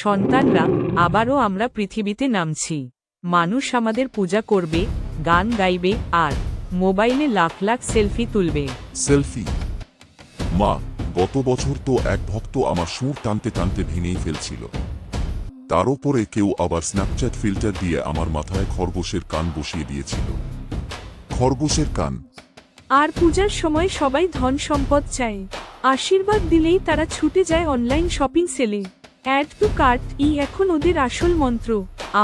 সন্তানরা, আবারও আমরা পৃথিবীতে নামছি। মানুষ আমাদের পূজা করবে, গান গাইবে আর মোবাইলে লাখ লাখ সেলফি তুলবে। সেলফি? মা, গত বছর তো এক ভক্ত আমার সুর টানতে টানতে ভেঙেই ফেলছিল। তার উপরে কেউ আবার স্ন্যাপচ্যাট ফিল্টার দিয়ে আমার মাথায় খরগোশের কান বসিয়ে দিয়েছিল। খরগোশের কান! আর পূজার সময় সবাই ধন সম্পদ চায়, আশীর্বাদ দিলেই তারা ছুটে যায় অনলাইন শপিং সেলে। অ্যাড টু কার্ট এখন ওদের আসল মন্ত্র।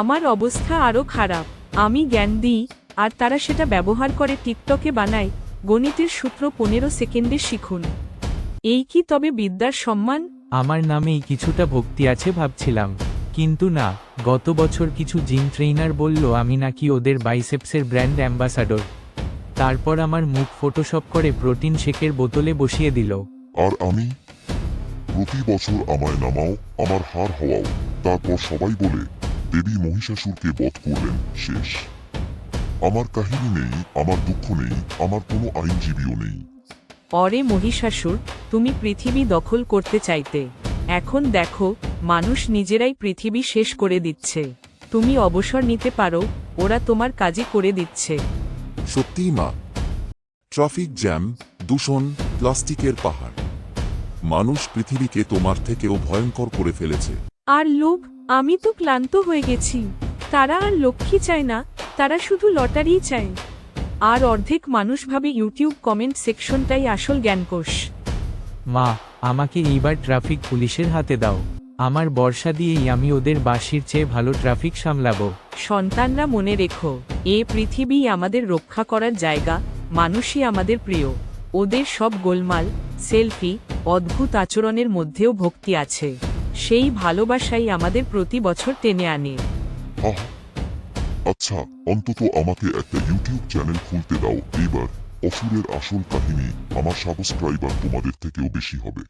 আমার অবস্থা আরও খারাপ। আমি জ্ঞান দিই আর তারা সেটা ব্যবহার করে টিকটকে বানায় গণিতের সূত্র 15 সেকেন্ডে শিখুন। এই কি তবে বিদ্যার সম্মান? আমার নামেই কিছুটা ভক্তি আছে ভাবছিলাম, কিন্তু না। গত বছর কিছু জিম ট্রেইনার বলল আমি নাকি ওদের বাইসেপসের ব্র্যান্ড অ্যাম্বাসাডর। তারপর আমার মুখ ফটোশপ করে প্রোটিন শেকের বোতলে বসিয়ে দিল। আর আমি? প্রতি বছর আমায় নামাও, আমার হার হওয়াও, তারপর সবাই বলে দেবী মহিষাসুরকে বধ করলেন, শেষ। আমার কাহিনী নেই, আমার দুঃখ নেই, আমার কোনো আইনজীবীও নেই। অরে মহিষাসুর, তুমি পৃথিবী দখল করতে চাইতে, এখন দেখো মানুষ নিজেরাই পৃথিবী শেষ করে দিচ্ছে। তুমি অবসর নিতে পারো, ওরা তোমার কাজই করে দিচ্ছে। সত্যিই মা। ট্রাফিক জ্যাম, দূষণ, প্লাস্টিকের পাহাড়, মানুষ পৃথিবীকে তোমার থেকেও ভয়ঙ্কর করে ফেলেছে। আর লোক, আমি তো ক্লান্ত হয়ে গেছি। তারা আর লক্ষ্মী চায় না, তারা শুধু লটারিই চায়। আর অর্ধেক মানুষ ভাবে ইউটিউব কমেন্ট সেকশনটাই আসল জ্ঞানকোষ। মা, আমাকে এইবার ট্রাফিক পুলিশের হাতে দাও। আমার বর্ষা দিয়েই আমি ওদের বাঁশির চেয়ে ভালো ট্রাফিক সামলাবো। সন্তানরা মনে রেখো, এ পৃথিবী আমাদের রক্ষা করার জায়গা, মানুষই আমাদের প্রিয়। ওদের সব গোলমাল, সেলফি, অদ্ভুত আচরণের মধ্যেও ভক্তি আছে। সেই ভালোবাসাই আমাদের প্রতি বছর টেনে আনে। হা হা। আচ্ছা, অন্তত আমাকে একটা ইউটিউব চ্যানেল খুলতে দাও এইবার। অসুরের আসল কাহিনী, আমার সাবস্ক্রাইবার তোমাদের থেকেও বেশি হবে।